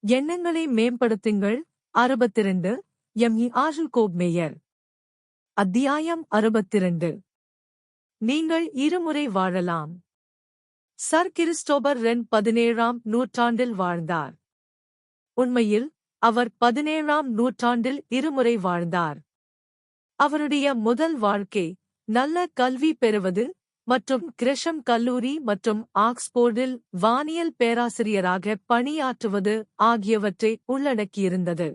எண்ணங்களை மேம்படுத்துங்கள். 62 எம்.இ. ஆஷல் கோப்மேயர். அத்தியாயம் 62. நீங்கள் இருமுறை வாழலாம். சர் கிறிஸ்டோபர் ரென் 17ஆம் நூற்றாண்டில் வாழ்ந்தார். உண்மையில் அவர் 17ஆம் நூற்றாண்டில் இருமுறை வாழ்ந்தார். அவருடைய முதல் வாழ்க்கை நல்ல கல்வி பெறுவது மற்றும் கிரெஷம் கல்லூரி மற்றும் ஆக்ஸ்போர்டில் வானியல் பேராசிரியராக பணியாற்றுவது ஆகியவற்றை உள்ளடக்கியிருந்தது.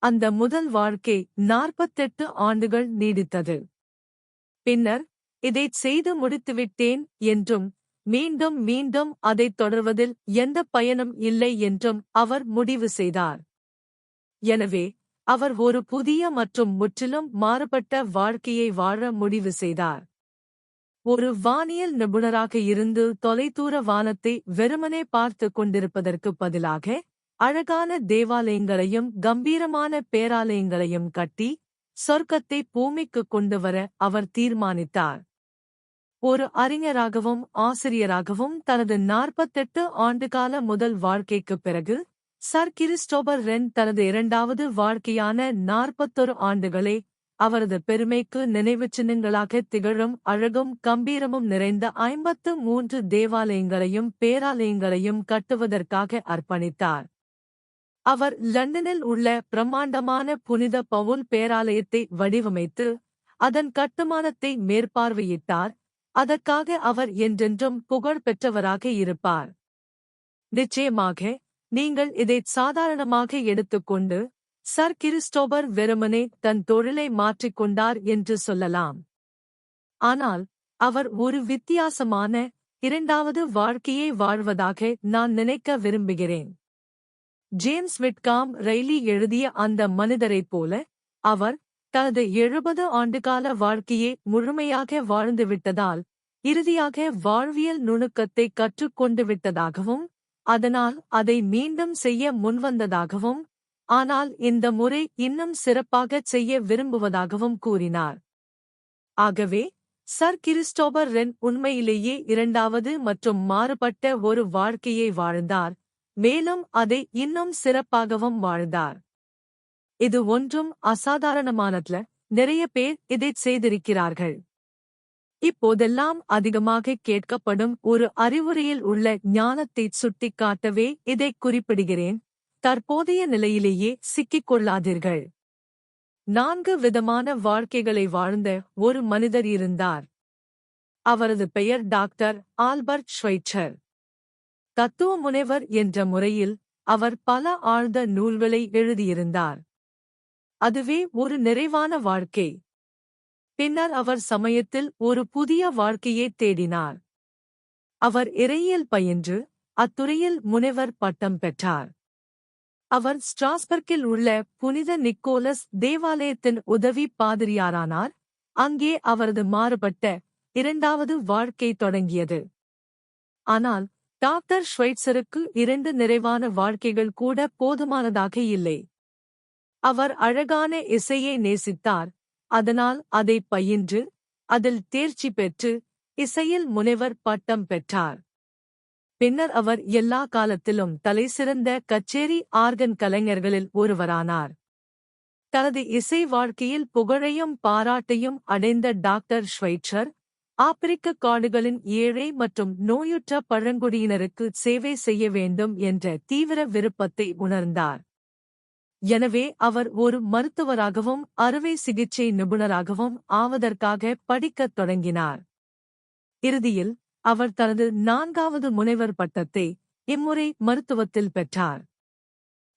அந்த முதல் வாழ்க்கை 48 ஆண்டுகள் நீடித்தது. பின்னர் இதைச் செய்து முடித்துவிட்டேன் என்றும் மீண்டும் மீண்டும் அதைத் தொடர்வதில் எந்த பயனும் இல்லை என்றும் அவர் முடிவு செய்தார். எனவே அவர் ஒரு புதிய மற்றும் முற்றிலும் மாறுபட்ட வாழ்க்கையை வாழ முடிவு செய்தார். ஒரு வானியல் நிபுணராக இருந்து தொலைதூர வானத்தை வெறுமனே பார்த்து கொண்டிருப்பதற்கு பதிலாக அழகான தேவாலயங்களையும் கம்பீரமான பேராலயங்களையும் கட்டி சொர்க்கத்தை பூமிக்கு கொண்டுவர அவர் தீர்மானித்தார். ஒரு அறிஞராகவும் ஆசிரியராகவும் தனது 48 ஆண்டுகால முதல் வாழ்க்கைக்குப் பிறகு சர் கிறிஸ்டோபர் ரென் தனது இரண்டாவது வாழ்க்கையான 41 ஆண்டுகளை அவரது பெருமைக்கு நினைவுச் சின்னங்களாக திகழும் அழகும் கம்பீரமும் நிறைந்த 53 தேவாலயங்களையும் பேராலயங்களையும் கட்டுவதற்காக அர்ப்பணித்தார். அவர் லண்டனில் உள்ள பிரம்மாண்டமான புனித பவுல் பேராலயத்தை வடிவமைத்து அதன் கட்டுமானத்தை மேற்பார்வையிட்டார். அதற்காக அவர் என்றென்றும் புகழ் பெற்றவராக இருப்பார். நிச்சயமாக நீங்கள் இதைச் சாதாரணமாக எடுத்துக்கொண்டு சர் கிறிஸ்டோபர் வெறுமனே தன் தொழிலை மாற்றிக்கொண்டார் என்று சொல்லலாம். ஆனால் அவர் ஒரு வித்தியாசமான இரண்டாவது வாழ்க்கையை வாழ்வதாக நான் நினைக்க விரும்புகிறேன். ஜேம்ஸ் விட்காம் ரெய்லி எழுதிய அந்த மனிதரைப் போல அவர் தனது 70 ஆண்டுகால வாழ்க்கையை முழுமையாக வாழ்ந்துவிட்டதால் இறுதியாக வாழ்வியல் நுணுக்கத்தை கற்றுக்கொண்டு விட்டதாகவும் அதனால் அதை மீண்டும் செய்ய முன்வந்ததாகவும் ஆனால் இந்த முறை இன்னும் சிறப்பாகச் செய்ய விரும்புவதாகவும் கூறினார். ஆகவே சர் கிறிஸ்டோபர் ரென் உண்மையிலேயே இரண்டாவது மற்றும் மாறுபட்ட ஒரு வாழ்க்கையை வாழ்ந்தார், மேலும் அதை இன்னும் சிறப்பாகவும் வாழ்ந்தார். இது ஒன்றும் அசாதாரணமானதல்ல, நிறைய பேர் இதைச் செய்திருக்கிறார்கள். இப்போதெல்லாம் அதிகமாக கேட்கப்படும் ஒரு அறிவுரையில் உள்ள ஞானத்தைச் சுட்டிக்காட்டவே இதைக் குறிப்பிடுகிறேன். தற்போதைய நிலையிலேயே சிக்கிக்கொள்ளாதீர்கள். 4 விதமான வாழ்க்கைகளை வாழ்ந்த ஒரு மனிதர் இருந்தார். அவரது பெயர் டாக்டர் ஆல்பர்ட் ஷ்வைட்சர். தத்துவ முனைவர் என்ற முறையில் அவர் பல ஆழ்ந்த நூல்களை எழுதியிருந்தார். அதுவே ஒரு நிறைவான வாழ்க்கை. பின்னர் அவர் சமயத்தில் ஒரு புதிய வாழ்க்கையை தேடினார். அவர் இறையியல் பயின்று அத்துறையில் முனைவர் பட்டம் பெற்றார். அவர் ஸ்ட்ராஸ்பர்க்கில் உள்ள புனித நிக்கோலஸ் தேவாலயத்தின் உதவி பாதிரியாரானார். அங்கே அவரது மாறுபட்ட இரண்டாவது வாழ்க்கை தொடங்கியது. ஆனால் டாக்டர் ஷ்வைட்சருக்கு 2 நிறைவான வாழ்க்கைகள் கூட போதுமானதாக இல்லை. அவர் அழகான இசையை நேசித்தார், அதனால் அதை பயின்று அதில் தேர்ச்சி பெற்று இசையில் முனைவர் பட்டம் பெற்றார். பின்னர் அவர் எல்லா காலத்திலும் தலைசிறந்த கச்சேரி ஆர்கன் கலைஞர்களில் ஒருவரானார். தனது இசை வாழ்க்கையில் புகழையும் பாராட்டையும் அடைந்த டாக்டர் ஷ்வைட்சர் ஆப்பிரிக்க காடுகளின் ஏழை மற்றும் நோயுற்ற பழங்குடியினருக்கு சேவை செய்ய வேண்டும் என்ற தீவிர விருப்பத்தை உணர்ந்தார். எனவே அவர் ஒரு மருத்துவராகவும் அறுவை சிகிச்சை நிபுணராகவும் ஆவதற்காக படிக்கத் தொடங்கினார். இறுதியில் அவர் தனது 4வது முனைவர் பட்டத்தை இம்முறை மருத்துவத்தில் பெற்றார்.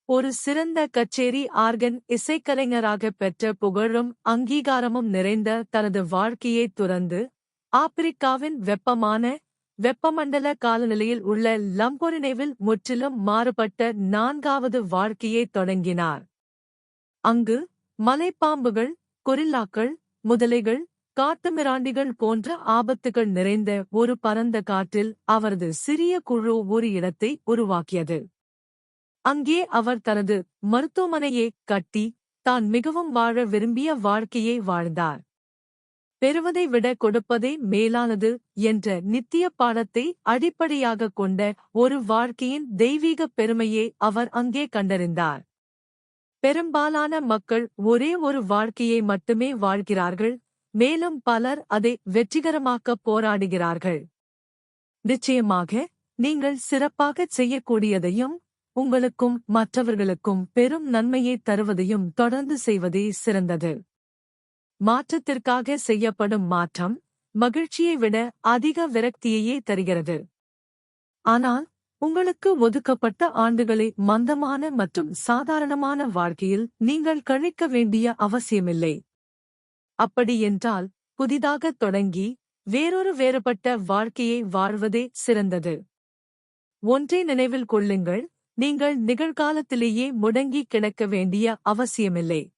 ஒரு சிறந்த கச்சேரி ஆர்கன் இசைக்கலைஞராக பெற்ற புகழும் அங்கீகாரமும் நிறைந்த தனது வாழ்க்கையைத் துறந்து ஆப்பிரிக்காவின் வெப்பமண்டல காலநிலையில் உள்ள லம்போரினேவில் முற்றிலும் மாறுபட்ட 4வது வாழ்க்கையைத் தொடங்கினார். அங்கு மலைப்பாம்புகள், கொரில்லாக்கள், முதலைகள், காட்டுமிராண்டிகள் போன்ற ஆபத்துகள் நிறைந்த ஒரு பரந்த காட்டில் அவரது சிறிய குழு ஒரு இடத்தை உருவாக்கியது. அங்கே அவர் தனது மருத்துவமனையை கட்டி தான் மிகவும் வாழ விரும்பிய வாழ்க்கையை வாழ்ந்தார். பெறுவதை விட கொடுப்பதே மேலானது என்ற நித்திய பாடத்தை அடிப்படையாகக் கொண்ட ஒரு வாழ்க்கையின் தெய்வீகப் பெருமையை அவர் அங்கே கண்டறிந்தார். பெரும்பாலான மக்கள் ஒரே ஒரு வாழ்க்கையை மட்டுமே வாழ்கிறார்கள், மேலும் பலர் அதை வெற்றிகரமாக்கப் போராடுகிறார்கள். நிச்சயமாக, நீங்கள் சிறப்பாகச் செய்யக்கூடியதையும் உங்களுக்கும் மற்றவர்களுக்கும் பெரும் நன்மையைத் தருவதையும் தொடர்ந்து செய்வதே சிறந்தது. மாற்றத்திற்காக செய்யப்படும் மாற்றம் மகிழ்ச்சியை விட அதிக விரக்தியையே தருகிறது. ஆனால் உங்களுக்கு ஒதுக்கப்பட்ட ஆண்டுகளை மந்தமான மற்றும் சாதாரணமான வாழ்க்கையில் நீங்கள் கழிக்க வேண்டிய அவசியமில்லை. அப்படியென்றால் புதிதாகத் தொடங்கி வேறொரு வேறுபட்ட வாழ்க்கையை வாழ்வதே சிறந்தது. ஒன்றை நினைவில் கொள்ளுங்கள், நீங்கள் நிகழ்காலத்திலேயே முடங்கி கிடக்க வேண்டிய அவசியமில்லை.